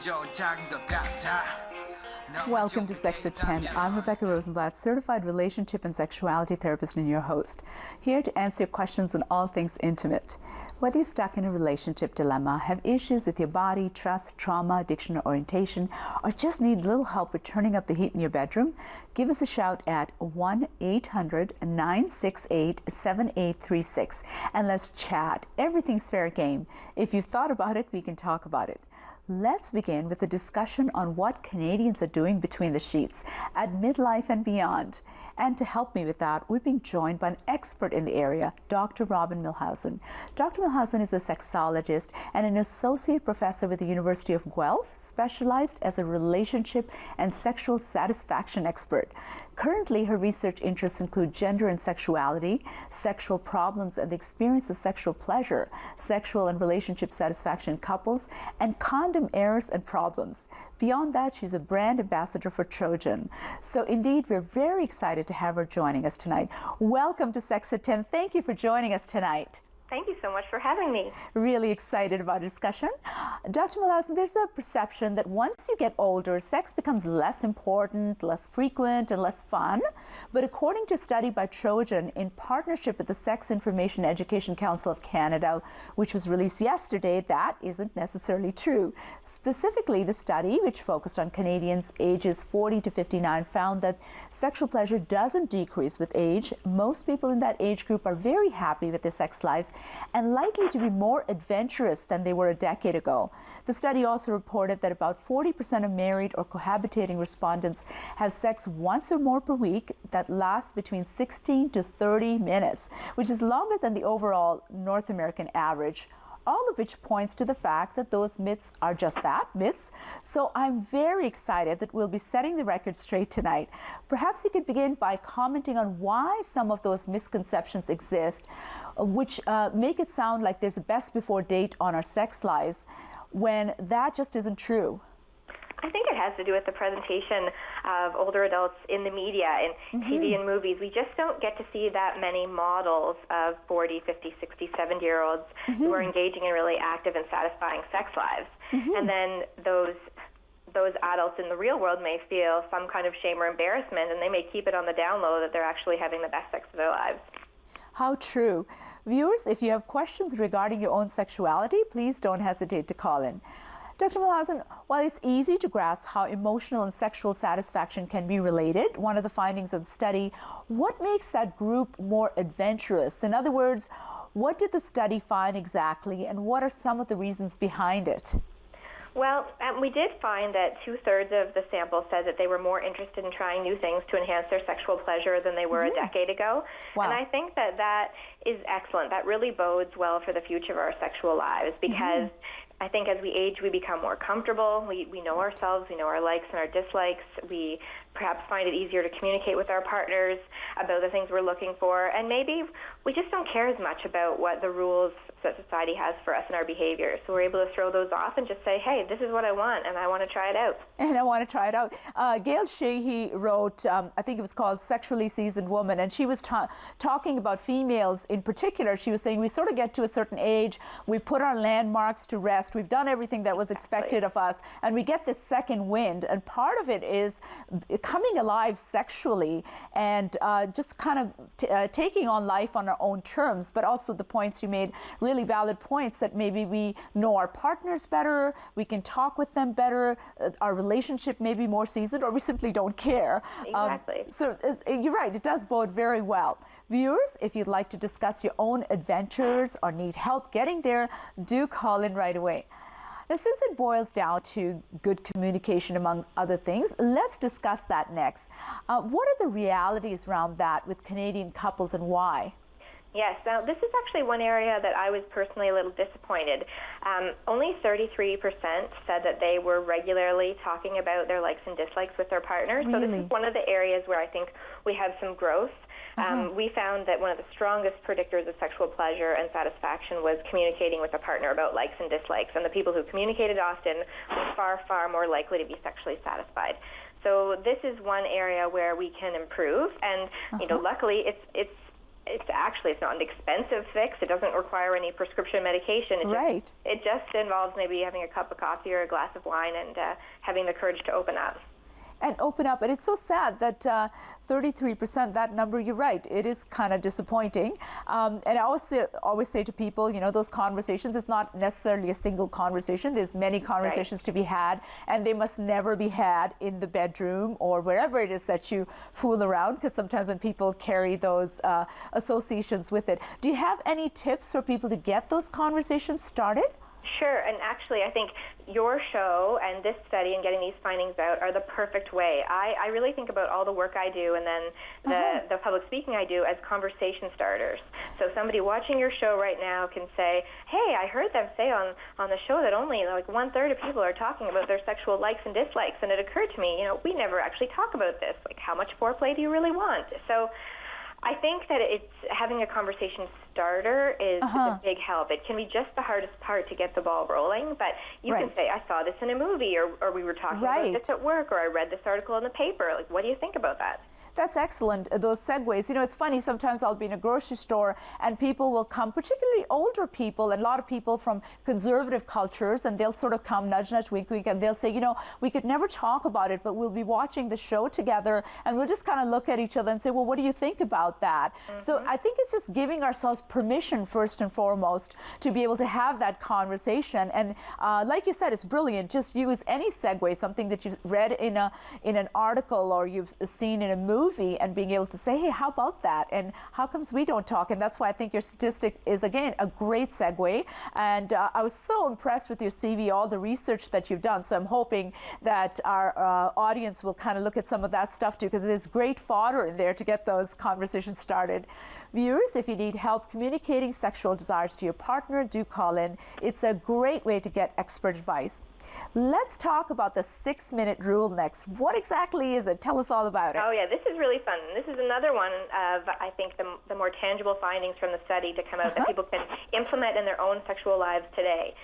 조작인 것 같아. Welcome to Sex at 10. I'm Rebecca Rosenblat, certified relationship and sexuality therapist and your host, here to answer your questions on all things intimate. Whether you're stuck in a relationship dilemma, have issues with your body, trust, trauma, addiction, or orientation, or just need a little help with turning up the heat in your bedroom, give us a shout at 1-800-968-7836 and let's chat. Everything's fair game. If you've thought about it, we can talk about it. Let's begin with a discussion on what Canadians are doing between the sheets at midlife and beyond. And to help me with that, we're being joined by an expert in the area, Dr. Robin Milhausen. Dr. Milhausen is a sexologist and an associate professor with the University of Guelph, specialized as a relationship and sexual satisfaction expert. Currently, her research interests include gender and sexuality, sexual problems and the experience of sexual pleasure, sexual and relationship satisfaction in couples, and condom errors and problems. Beyond that, she's a brand ambassador for Trojan. So indeed, we're very excited to have her joining us tonight. Welcome to Sex at 10. Thank you for joining us tonight. Thank you so much for having me. Really excited about the discussion. Dr. Milhausen, there's a perception that once you get older, sex becomes less important, less frequent, and less fun. But according to a study by Trojan in partnership with the Sex Information Education Council of Canada, which was released yesterday, that isn't necessarily true. Specifically, the study, which focused on Canadians ages 40 to 59, found that sexual pleasure doesn't decrease with age. Most people in that age group are very happy with their sex lives and likely to be more adventurous than they were a decade ago. The study also reported that about 40% of married or cohabitating respondents have sex once or more per week that lasts between 16 to 30 minutes, which is longer than the overall North American average. All of which points to the fact that those myths are just that, myths. So I'm very excited that we'll be setting the record straight tonight. Perhaps you could begin by commenting on why some of those misconceptions exist, which make it sound like there's a best before date on our sex lives, when that just isn't true. I think it has to do with the presentation of older adults in the media, in TV and movies. We just don't get to see that many models of 40, 50, 60, 70-year-olds who are engaging in really active and satisfying sex lives. And then those adults in the real world may feel some kind of shame or embarrassment, and they may keep it on the down low that they're actually having the best sex of their lives. How true. Viewers, if you have questions regarding your own sexuality, please don't hesitate to call in. Dr. Milhausen, while it's easy to grasp how emotional and sexual satisfaction can be related, one of the findings of the study, what makes that group more adventurous? In other words, what did the study find exactly, and what are some of the reasons behind it? Well, we did find that 2/3 of the sample said that they were more interested in trying new things to enhance their sexual pleasure than they were a decade ago. Wow. And I think that that is excellent. That really bodes well for the future of our sexual lives, because I think as we age, we become more comfortable. We know ourselves, we know our likes and our dislikes. We perhaps find it easier to communicate with our partners about the things we're looking for. And maybe we just don't care as much about what the rules that society has for us and our behavior. So we're able to throw those off and just say, hey, this is what I want, and I want to try it out. And I want to try it out. Gail Sheehy wrote, I think it was called Sexually Seasoned Woman, and she was talking about females in particular. She was saying we sort of get to a certain age, we've put our landmarks to rest, we've done everything that was expected of us, and we get this second wind. And part of it is coming alive sexually and just kind of taking on life on our own terms. But also the points you made, really valid points, that maybe we know our partners better, we can talk with them better, our relationship may be more seasoned, or we simply don't care. Exactly. So you're right, it does bode very well. Viewers, if you'd like to discuss your own adventures or need help getting there, do call in right away. Now, since it boils down to good communication, among other things, let's discuss that next. What are the realities around that with Canadian couples, and why? Yes, now this is actually one area that I was personally a little disappointed. Only 33% said that they were regularly talking about their likes and dislikes with their partners. Really? So this is one of the areas where I think we have some growth. We found that one of the strongest predictors of sexual pleasure and satisfaction was communicating with a partner about likes and dislikes. And the people who communicated often were far, far more likely to be sexually satisfied. So this is one area where we can improve. And, you know, luckily it's it's not an expensive fix. It doesn't require any prescription medication. It just involves maybe having a cup of coffee or a glass of wine and having the courage to open up. And open up. And it's so sad that 33%, that number, you're right, it is kind of disappointing. And I always say to people, you know, those conversations, it's not necessarily a single conversation. There's many conversations to be had, and they must never be had in the bedroom or wherever it is that you fool around, because sometimes when people carry those associations with it. Do you have any tips for people to get those conversations started? Sure, and actually I think your show and this study and getting these findings out are the perfect way. I really think about all the work I do and then the public speaking I do as conversation starters. So somebody watching your show right now can say, hey, I heard them say on the show that only like 1/3 of people are talking about their sexual likes and dislikes, and it occurred to me, you know, we never actually talk about this. Like, how much foreplay do you really want? So I think that it's having a conversation starter is a big help. It can be just the hardest part to get the ball rolling, but you can say, I saw this in a movie, or we were talking about this at work, or I read this article in the paper. Like, what do you think about that? That's excellent, those segues. You know, it's funny, sometimes I'll be in a grocery store and people will come, particularly older people, and a lot of people from conservative cultures, and they'll sort of come, nudge, nudge, wink, wink, and they'll say, you know, we could never talk about it, but we'll be watching the show together, and we'll just kind of look at each other and say, well, what do you think about that? So I think it's just giving ourselves permission, first and foremost, to be able to have that conversation. And like you said, it's brilliant. Just use any segue, something that you've read in an article or you've seen in a movie, and being able to say, hey, how about that? And how comes we don't talk? And that's why I think your statistic is, again, a great segue. And I was so impressed with your CV, all the research that you've done. So I'm hoping that our audience will kind of look at some of that stuff too, because it is great fodder in there to get those conversations started. Viewers, if you need help communicating sexual desires to your partner, do call in. It's a great way to get expert advice. Let's talk about the 6-minute rule next. What exactly is it? Tell us all about it. Oh, yeah, this is really fun. This is another one of, I think, the more tangible findings from the study to come out that people can implement in their own sexual lives today.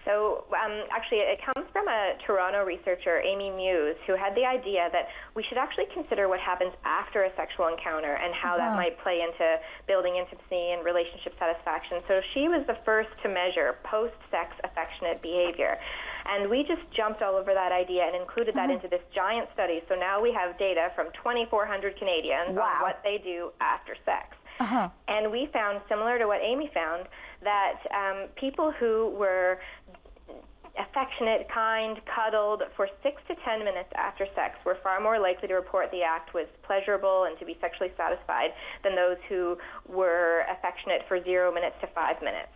So actually, it comes from a Toronto researcher, Amy Muse, who had the idea that we should actually consider what happens after a sexual encounter and how that might play into building intimacy and relationship satisfaction. So she was the first to measure post-sex affectionate behavior. And we just jumped all over that idea and included that into this giant study. So now we have data from 2,400 Canadians on what they do after sex. And we found, similar to what Amy found, that people who were affectionate, kind, cuddled for 6 to 10 minutes after sex were far more likely to report the act was pleasurable and to be sexually satisfied than those who were affectionate for 0 minutes to 5 minutes.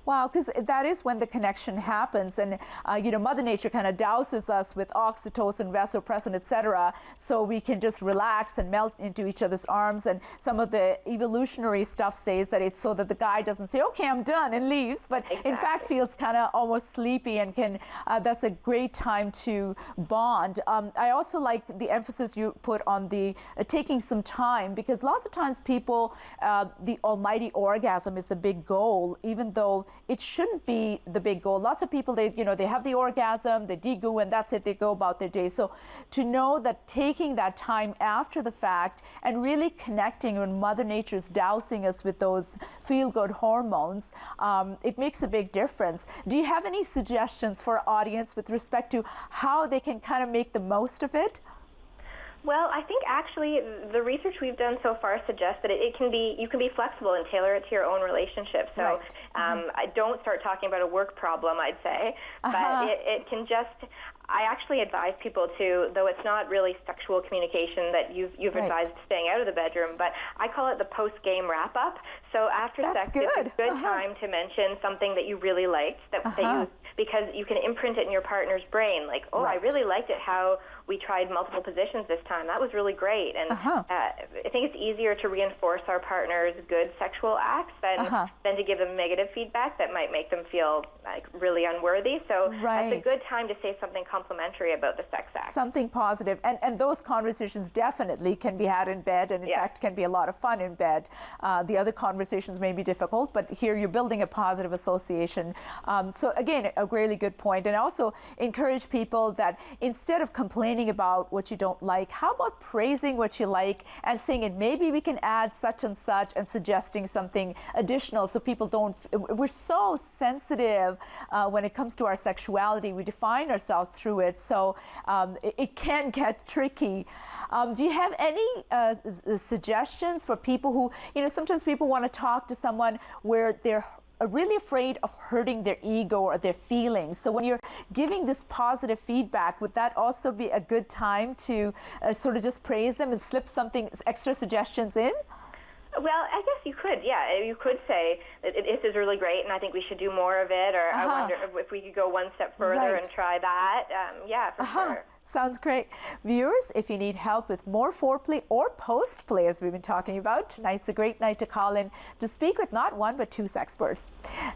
Wow, because that is when the connection happens, and you know, Mother Nature kind of douses us with oxytocin, vasopressin, etc., so we can just relax and melt into each other's arms. And some of the evolutionary stuff says that it's so that the guy doesn't say, "Okay, I'm done," and leaves, but in fact feels kind of almost sleepy, and can that's a great time to bond. I also like the emphasis you put on the taking some time, because lots of times people, the almighty orgasm is the big goal, even though it shouldn't be the big goal. Lots of people, they have the orgasm, they degoo, and that's it, they go about their day. So to know that taking that time after the fact and really connecting when Mother Nature's dousing us with those feel-good hormones, it makes a big difference. Do you have any suggestions for our audience with respect to how they can kind of make the most of it? Well, I think actually the research we've done so far suggests that you can be flexible and tailor it to your own relationship. So I don't start talking about a work problem, I'd say, but it can just. I actually advise people to, though it's not really sexual communication that you've advised staying out of the bedroom, but I call it the post-game wrap-up. So after sex, it's a good time to mention something that you really liked, because you can imprint it in your partner's brain, like, oh, I really liked it how we tried multiple positions this time. That was really great. And I think it's easier to reinforce our partner's good sexual acts than to give them negative feedback that might make them feel like really unworthy. So that's a good time to say something complimentary complimentary about the sex act. Something positive. And those conversations definitely can be had in bed, and in fact can be a lot of fun in bed. The other conversations may be difficult, but here you're building a positive association. So again, a really good point. And also encourage people that instead of complaining about what you don't like, how about praising what you like and saying, and maybe we can add such and such, and suggesting something additional so people don't, we're so sensitive when it comes to our sexuality. We define ourselves through it, so it can get tricky. Do you have any suggestions for people who, sometimes people want to talk to someone where they're really afraid of hurting their ego or their feelings. So when you're giving this positive feedback, would that also be a good time to sort of just praise them and slip something, extra suggestions in? Well, I guess you could, yeah. You could say, this is really great, and I think we should do more of it, or I wonder if we could go one step further and try that. Yeah, for sure. Sounds great. Viewers, if you need help with more foreplay or post-play, as we've been talking about, tonight's a great night to call in to speak with not one, but two sexperts.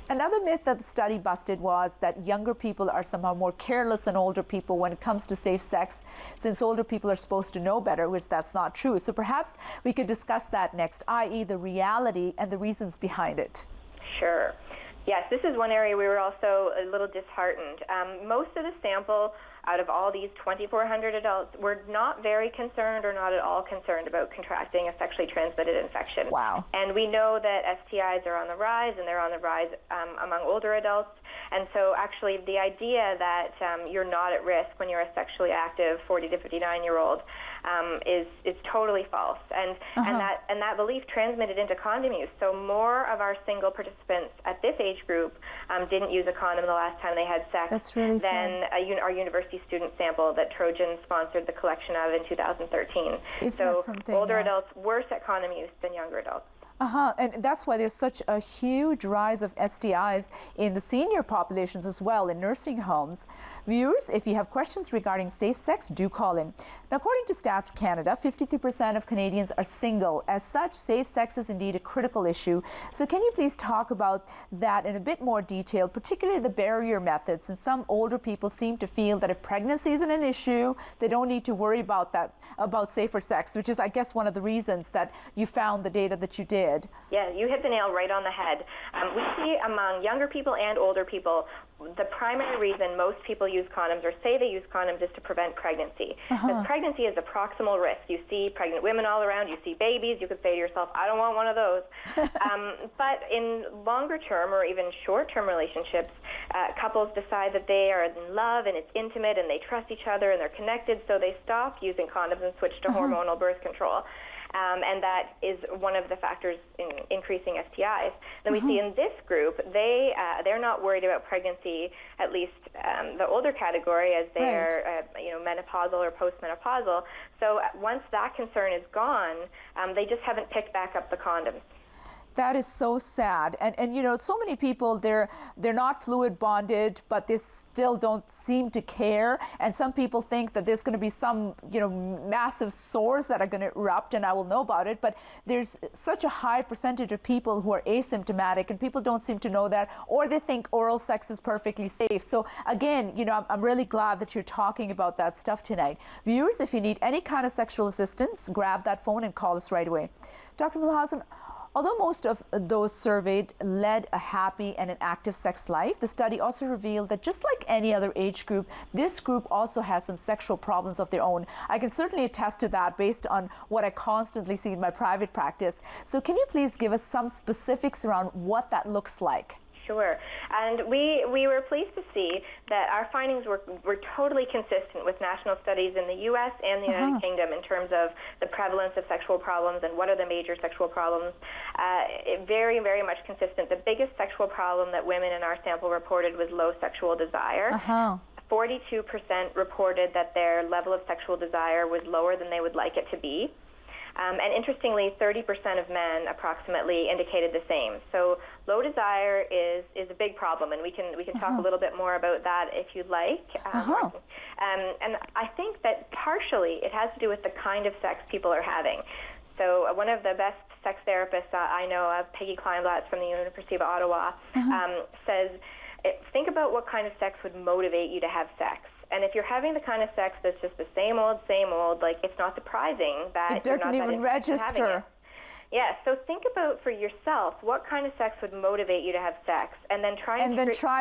Another myth that the study busted was that younger people are somehow more careless than older people when it comes to safe sex, since older people are supposed to know better, which that's not true. So perhaps we could discuss that next, i.e. the reality and the reasons behind it. Sure. Yes, this is one area we were also a little disheartened. Most of the sample out of all these 2,400 adults were not very concerned or not at all concerned about contracting a sexually transmitted infection. Wow. And we know that STIs are on the rise, and they're on the rise among older adults. And so actually the idea that you're not at risk when you're a sexually active 40 to 59-year-old is totally false. And that belief transmitted into condom use. So more of our single participants at this age group didn't use a condom the last time they had sex. That's really than our university student sample that Trojan sponsored the collection of in 2013. Isn't that something? Older adults worse at condom use than younger adults. And that's why there's such a huge rise of STIs in the senior populations as well, in nursing homes. Viewers, if you have questions regarding safe sex, do call in. Now, according to Stats Canada, 53% of Canadians are single. As such, safe sex is indeed a critical issue. So can you please talk about that in a bit more detail, particularly the barrier methods? And some older people seem to feel that if pregnancy isn't an issue, they don't need to worry about that, about safer sex, which is, I guess, one of the reasons that you found the data that you did. Yeah, you hit the nail right on the head. We see among younger people and older people, the primary reason most people use condoms or say they use condoms is to prevent pregnancy. Because pregnancy is a proximal risk. You see pregnant women all around, you see babies, you could say to yourself, I don't want one of those. But in longer term or even short term relationships, couples decide that they are in love and it's intimate and they trust each other and they're connected, so they stop using condoms and switch to hormonal birth control. And that is one of the factors in increasing STIs. Then we see in this group, they're not worried about pregnancy, at least the older category, as they're menopausal or postmenopausal. So once that concern is gone, they just haven't picked back up the condoms. That is so sad. And so many people, they're not fluid bonded, but they still don't seem to care. And some people think that there's going to be some, massive sores that are going to erupt and I will know about it. But there's such a high percentage of people who are asymptomatic, and people don't seem to know that, or they think oral sex is perfectly safe. So again, I'm really glad that you're talking about that stuff tonight. Viewers, if you need any kind of sexual assistance, grab that phone and call us right away. Dr. Milhausen, although most of those surveyed led a happy and an active sex life, the study also revealed that just like any other age group, this group also has some sexual problems of their own. I can certainly attest to that based on what I constantly see in my private practice. So can you please give us some specifics around what that looks like? Sure. And we were pleased to see that our findings were totally consistent with national studies in the U.S. and the United Kingdom in terms of the prevalence of sexual problems and what are the major sexual problems. Very, very much consistent. The biggest sexual problem that women in our sample reported was low sexual desire. 42% reported that their level of sexual desire was lower than they would like it to be. And interestingly, 30% of men approximately indicated the same. So low desire is a big problem, and we can talk a little bit more about that if you'd like. And I think that partially it has to do with the kind of sex people are having. So one of the best sex therapists I know, Peggy Kleinblatz from the University of Ottawa, says, think about what kind of sex would motivate you to have sex. And if you're having the kind of sex that's just the same old, like it's not surprising that it doesn't even register. Yeah, so think about for yourself what kind of sex would motivate you to have sex, and then try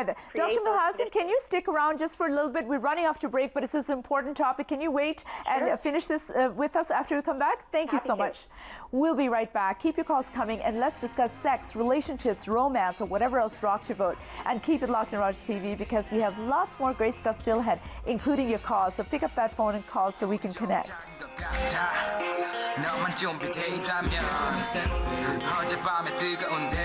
that. Dr. Milhausen, can you stick around just for a little bit? We're running off to break, but it's an important topic. Can you wait and finish this with us after we come back? Thank you so much. We'll be right back. Keep your calls coming, and let's discuss sex, relationships, romance, or whatever else rocks your boat. And keep it locked on Rogers TV because we have lots more great stuff still ahead, including your calls. So pick up that phone and call so we can connect. 너만 준비돼 있다면 어젯밤에 뜨거운 데